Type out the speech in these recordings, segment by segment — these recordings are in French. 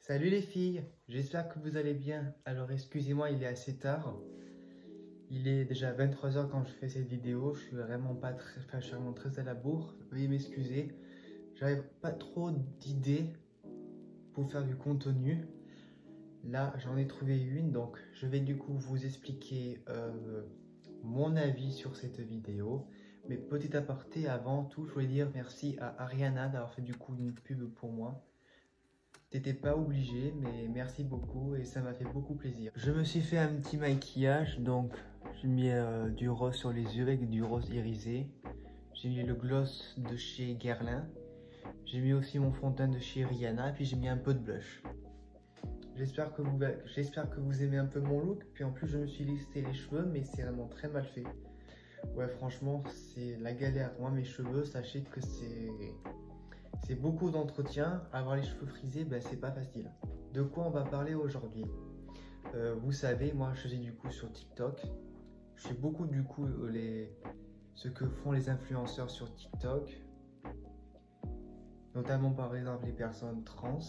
Salut les filles, j'espère que vous allez bien. Alors excusez-moi, il est assez tard. Il est déjà 23 h quand je fais cette vidéo. Je suis vraiment pas très, enfin, je suis vraiment très à la bourre. Veuillez m'excuser. J'avais pas trop d'idées pour faire du contenu. Là, j'en ai trouvé une, donc je vais du coup vous expliquer mon avis sur cette vidéo. Mais petit aparté, avant tout, je voulais dire merci à Ariana d'avoir fait du coup une pub pour moi. T'étais pas obligé, mais merci beaucoup et ça m'a fait beaucoup plaisir. Je me suis fait un petit maquillage, donc j'ai mis du rose sur les yeux avec du rose irisé. J'ai mis le gloss de chez Guerlain. J'ai mis aussi mon fond de teint de chez Rihanna, et puis j'ai mis un peu de blush. J'espère que vous aimez un peu mon look. Puis en plus, je me suis lissé les cheveux, mais c'est vraiment très mal fait. Ouais, franchement, c'est la galère. Moi, mes cheveux, sachez que c'est beaucoup d'entretien. Avoir les cheveux frisés, ben, c'est pas facile. De quoi on va parler aujourd'hui? Vous savez, moi, je suis du coup sur TikTok. Je suis beaucoup du coup ce que font les influenceurs sur TikTok, notamment par exemple les personnes trans.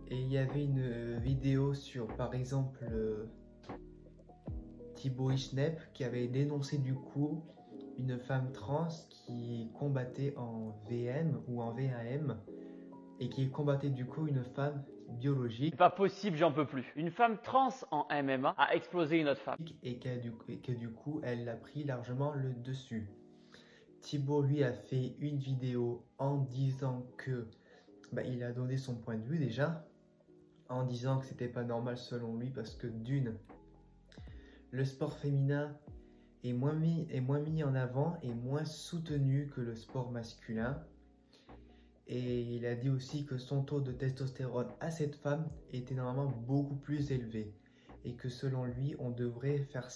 Et il y avait une vidéo sur par exemple Thibaut Ichnepp qui avait dénoncé du coup une femme trans qui combattait en VM ou en VAM et qui combattait du coup une femme biologique. C'est pas possible, j'en peux plus. Une femme trans en MMA a explosé une autre femme. Et que du coup elle a pris largement le dessus. Thibaut lui a fait une vidéo en disant que il a donné son point de vue déjà, en disant que c'était pas normal selon lui parce que d'une, le sport féminin est moins mis en avant et moins soutenu que le sport masculin. Et il a dit aussi que son taux de testostérone à cette femme était normalement beaucoup plus élevé. Et que selon lui, on devrait faire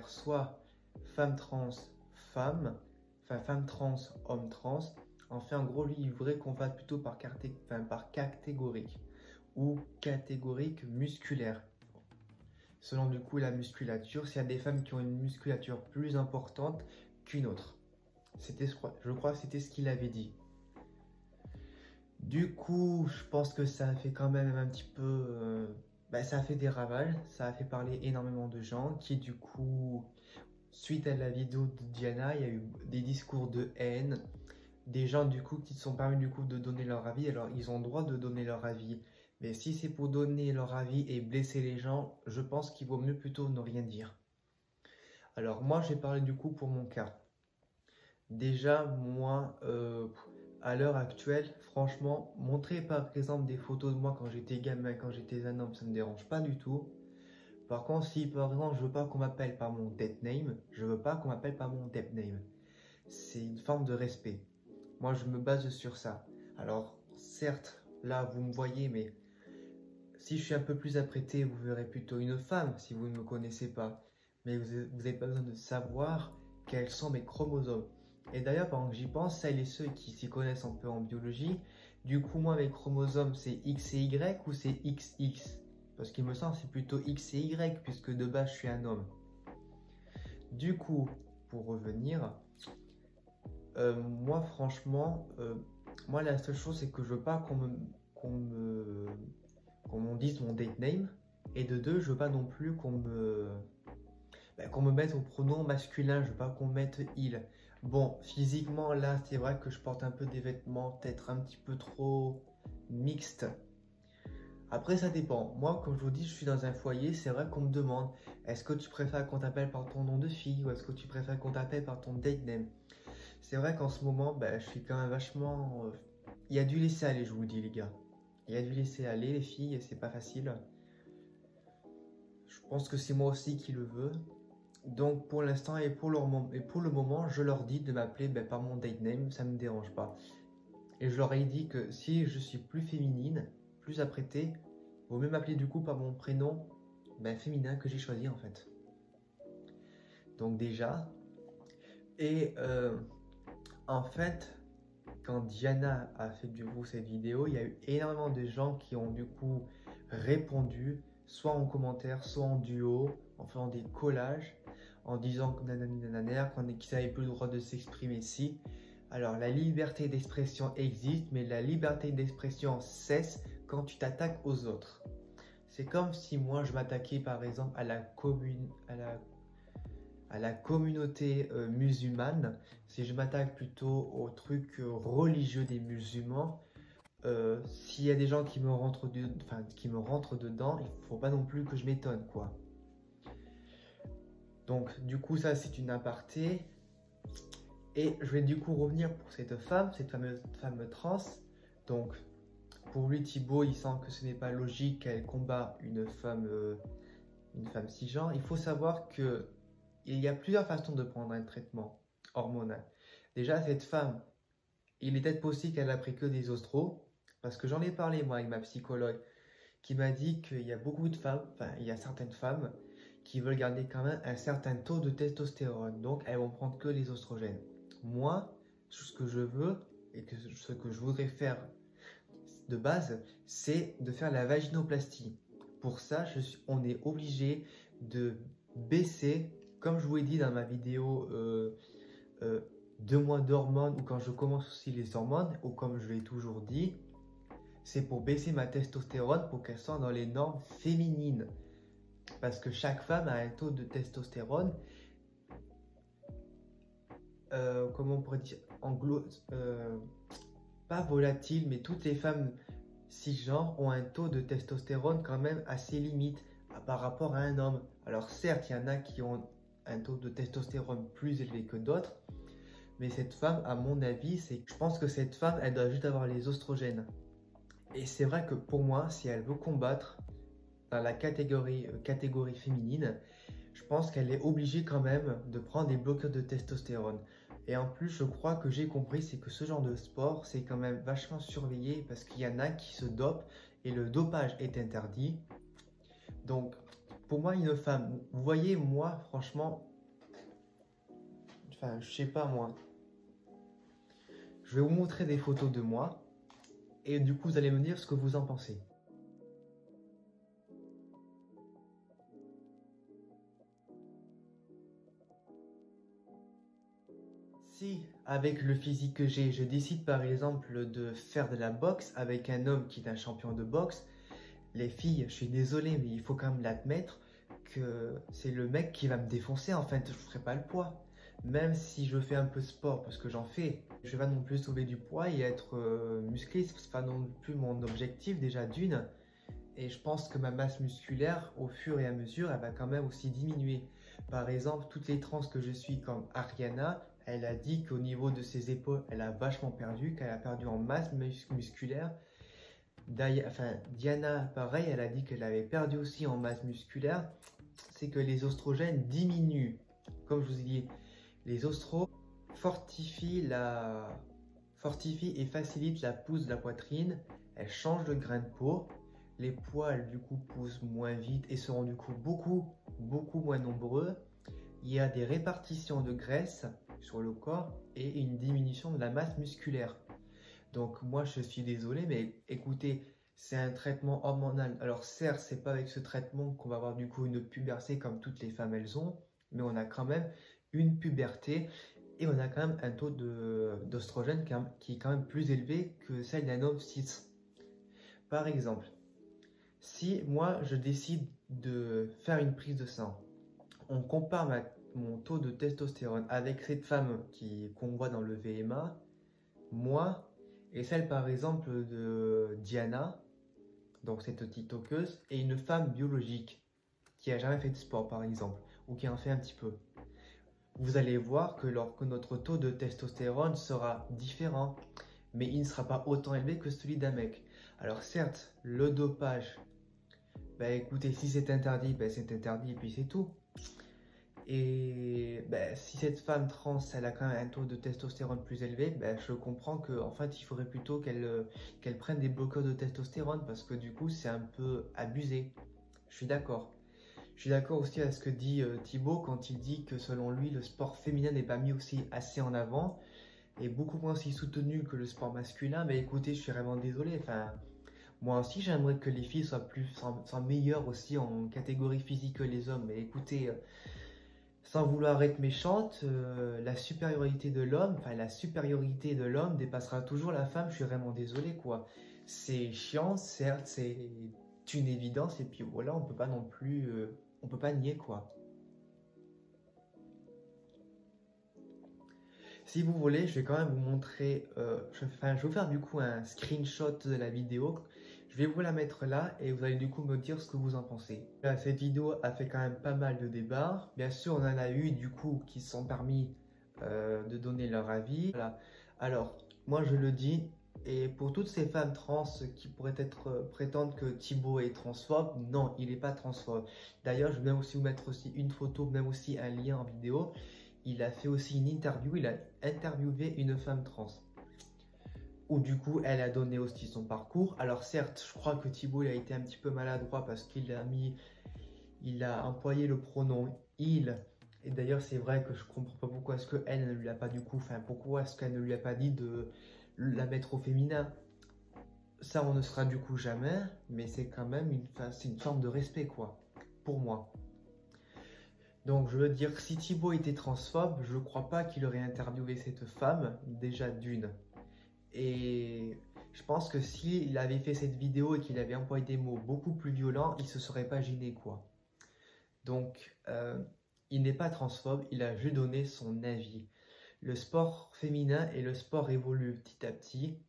soit femme trans, femme, enfin femme trans, homme trans. Enfin, en gros, lui, il voudrait qu'on fasse plutôt par catégorique ou catégorique musculaire. Selon du coup la musculature, s'il y a des femmes qui ont une musculature plus importante qu'une autre. Je crois que c'était ce qu'il avait dit. Du coup, je pense que ça a fait quand même un petit peu... ça a fait des ravages, ça a fait parler énormément de gens qui du coup, suite à la vidéo de Diana, il y a eu des discours de haine, des gens du coup qui se sont permis du coup de donner leur avis. Alors ils ont le droit de donner leur avis, mais si c'est pour donner leur avis et blesser les gens, je pense qu'il vaut mieux plutôt ne rien dire. Alors moi j'ai parlé du coup pour mon cas. Déjà moi, à l'heure actuelle, franchement, montrer par exemple des photos de moi quand j'étais gamin, quand j'étais un homme, ça ne me dérange pas du tout. Par contre, si par exemple je veux pas qu'on m'appelle par mon dead name, je veux pas qu'on m'appelle par mon dead name. C'est une forme de respect. Moi, je me base sur ça. Alors, certes, là, vous me voyez, mais si je suis un peu plus apprêté, vous verrez plutôt une femme si vous ne me connaissez pas. Mais vous n'avez pas besoin de savoir quels sont mes chromosomes. Et d'ailleurs, pendant que j'y pense, celles et ceux qui s'y connaissent un peu en biologie, du coup, moi, mes chromosomes, c'est X et Y ou c'est XX? Parce qu'il me semble que c'est plutôt X et Y, puisque de base, je suis un homme. Du coup, pour revenir, moi, franchement, moi, la seule chose, c'est que je veux pas qu'on me dise mon date name. Et de deux, je veux pas non plus qu'on me mette au pronom masculin. Je veux pas qu'on mette il. Bon, physiquement, là, c'est vrai que je porte un peu des vêtements peut-être un petit peu trop mixtes. Après, ça dépend. Moi, comme je vous dis, je suis dans un foyer. C'est vrai qu'on me demande, est-ce que tu préfères qu'on t'appelle par ton nom de fille ou est-ce que tu préfères qu'on t'appelle par ton date name? C'est vrai qu'en ce moment, je suis quand même vachement... Il y a du laisser aller, je vous dis, les gars. Il y a du laisser aller, les filles, c'est pas facile. Je pense que c'est moi aussi qui le veux. Donc, pour l'instant et pour le moment, je leur dis de m'appeler par mon date name, ça ne me dérange pas. Et je leur ai dit que si je suis plus féminine, plus apprêtée, vaut mieux m'appeler du coup par mon prénom féminin que j'ai choisi en fait. Donc déjà... Et... En fait, quand Diana a fait du coup cette vidéo, il y a eu énormément de gens qui ont du coup répondu, soit en commentaire, soit en duo, en faisant des collages, en disant que nanani nananer, qu'ils n'avaient plus le droit de s'exprimer ici. Alors la liberté d'expression existe, mais la liberté d'expression cesse quand tu t'attaques aux autres. C'est comme si moi je m'attaquais par exemple à la communauté musulmane. Si je m'attaque plutôt aux trucs religieux des musulmans, s'il y a des gens qui me rentrent dedans, il faut pas non plus que je m'étonne, quoi. Donc, du coup, ça, c'est une aparté. Et je vais du coup revenir pour cette fameuse femme trans. Donc, pour lui, Thibaut, il sent que ce n'est pas logique qu'elle combat une femme cisgenre. Il faut savoir que il y a plusieurs façons de prendre un traitement hormonal. Déjà, cette femme, il est peut-être possible qu'elle a pris que des ostros, parce que j'en ai parlé moi avec ma psychologue, qui m'a dit qu'il y a beaucoup de femmes, enfin il y a certaines femmes qui veulent garder quand même un certain taux de testostérone, donc elles vont prendre que les oestrogènes. Moi, ce que je veux et ce que je voudrais faire de base, c'est de faire la vaginoplastie. Pour ça, on est obligé de baisser, comme je vous l'ai dit dans ma vidéo 2 mois d'hormones, ou quand je commence aussi les hormones, ou comme je l'ai toujours dit, c'est pour baisser ma testostérone pour qu'elle soit dans les normes féminines. Parce que chaque femme a un taux de testostérone, comment on pourrait dire, pas volatile, mais toutes les femmes cisgenres ont un taux de testostérone quand même assez limite par rapport à un homme. Alors certes, il y en a qui ont un taux de testostérone plus élevé que d'autres, mais cette femme, à mon avis, je pense que cette femme, elle doit juste avoir les oestrogènes. Et c'est vrai que pour moi, si elle veut combattre dans la catégorie féminine, je pense qu'elle est obligée quand même de prendre des bloqueurs de testostérone. Et en plus, je crois que j'ai compris, c'est que ce genre de sport, c'est quand même vachement surveillé parce qu'il y en a qui se dopent et le dopage est interdit. Donc, pour moi, une femme, vous voyez, moi, franchement, enfin, je sais pas moi, je vais vous montrer des photos de moi et du coup, vous allez me dire ce que vous en pensez. Si, avec le physique que j'ai, je décide par exemple de faire de la boxe avec un homme qui est un champion de boxe, les filles, je suis désolé, mais il faut quand même l'admettre que c'est le mec qui va me défoncer, en fait, je ne ferai pas le poids. Même si je fais un peu de sport, parce que j'en fais, je vais pas non plus soulever du poids et être musclé, c'est pas non plus mon objectif déjà d'une. Et je pense que ma masse musculaire, au fur et à mesure, elle va quand même aussi diminuer. Par exemple, toutes les trans que je suis comme Ariana, elle a dit qu'au niveau de ses épaules, elle a vachement perdu, qu'elle a perdu en masse musculaire. Diana, pareil, elle a dit qu'elle avait perdu aussi en masse musculaire. C'est que les oestrogènes diminuent. Comme je vous ai dit, les ostros fortifient et facilitent la pousse de la poitrine. Elles changent de grain de peau. Les poils du coup poussent moins vite et seront du coup beaucoup moins nombreux. Il y a des répartitions de graisse sur le corps et une diminution de la masse musculaire. Donc moi je suis désolé, mais écoutez, c'est un traitement hormonal. Alors certes, c'est pas avec ce traitement qu'on va avoir du coup une puberté comme toutes les femmes elles ont, mais on a quand même une puberté et on a quand même un taux d'oestrogène qui est quand même plus élevé que celle d'un homme cis. Par exemple, si moi je décide de faire une prise de sang, on compare mon taux de testostérone avec cette femme qu'on voit dans le VMA, moi, et celle par exemple de Diana, donc cette TikTokeuse, et une femme biologique qui a jamais fait de sport par exemple, ou qui en fait un petit peu. Vous allez voir que notre taux de testostérone sera différent, mais il ne sera pas autant élevé que celui d'un mec. Alors certes, le dopage, bah écoutez, si c'est interdit, bah c'est interdit et puis c'est tout. Et bah, si cette femme trans, elle a quand même un taux de testostérone plus élevé, bah, je comprends qu'en fait, il faudrait plutôt qu'elle prenne des bloqueurs de testostérone parce que du coup, c'est un peu abusé. Je suis d'accord. Je suis d'accord aussi à ce que dit Thibaut quand il dit que selon lui, le sport féminin n'est pas mis aussi assez en avant et beaucoup moins aussi soutenu que le sport masculin. Mais écoutez, je suis vraiment désolé. Enfin, moi aussi, j'aimerais que les filles soient meilleures aussi en catégorie physique que les hommes. Mais écoutez, sans vouloir être méchante, la supériorité de l'homme dépassera toujours la femme. Je suis vraiment désolé, quoi. C'est chiant, certes, c'est une évidence, et puis voilà, on peut pas non plus, on peut pas nier quoi. Si vous voulez, je vais quand même vous montrer, je vais vous faire du coup un screenshot de la vidéo. Je vais vous la mettre là et vous allez du coup me dire ce que vous en pensez. Là, cette vidéo a fait quand même pas mal de débats. Bien sûr, on en a eu du coup qui se sont permis de donner leur avis. Voilà. Alors, moi je le dis, et pour toutes ces femmes trans qui pourraient être prétendre que Thibaut est transphobe, non, il n'est pas transphobe. D'ailleurs, je vais même aussi vous mettre aussi une photo, même aussi un lien en vidéo. Il a fait aussi une interview, il a interviewé une femme trans. Où du coup, elle a donné aussi son parcours. Alors certes, je crois que Thibaut il a été un petit peu maladroit parce il a employé le pronom il. Et d'ailleurs, c'est vrai que je comprends pas pourquoi est-ce qu'elle ne lui a pas du coup, enfin pourquoi est-ce qu'elle ne lui a pas dit de la mettre au féminin. Ça, on ne sera du coup jamais, mais c'est quand même c'est une forme de respect quoi, pour moi. Donc je veux dire, si Thibaut était transphobe, je crois pas qu'il aurait interviewé cette femme, déjà d'une. Et je pense que s'il avait fait cette vidéo et qu'il avait employé des mots beaucoup plus violents, il se serait pas gêné quoi. Donc il n'est pas transphobe, il a juste donné son avis. Le sport féminin et le sport évoluent petit à petit.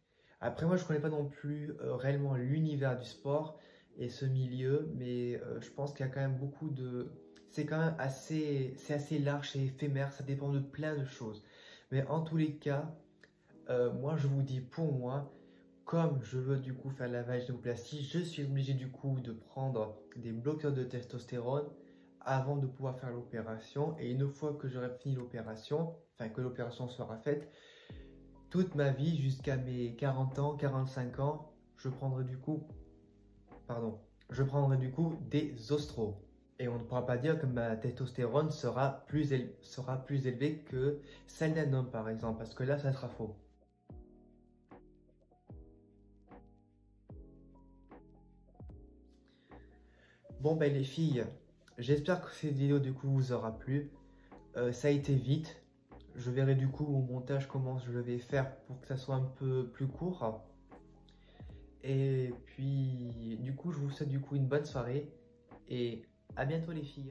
Après moi je connais pas non plus réellement l'univers du sport et ce milieu, mais je pense qu'il y a quand même beaucoup de... C'est quand même c'est assez large, c'est éphémère, ça dépend de plein de choses. Mais en tous les cas, moi je vous dis pour moi, comme je veux du coup faire la vaginoplastie, je suis obligé du coup de prendre des bloqueurs de testostérone avant de pouvoir faire l'opération. Et une fois que j'aurai fini l'opération, enfin que l'opération sera faite, toute ma vie jusqu'à mes 40 ans, 45 ans, je prendrai du coup, des ostros. Et on ne pourra pas dire que ma testostérone sera plus élevée que celle d'un homme par exemple, parce que là ça sera faux. Bon ben les filles, j'espère que cette vidéo du coup vous aura plu. Ça a été vite. Je verrai du coup au montage comment je vais faire pour que ça soit un peu plus court. Et puis du coup je vous souhaite du coup une bonne soirée et à bientôt les filles.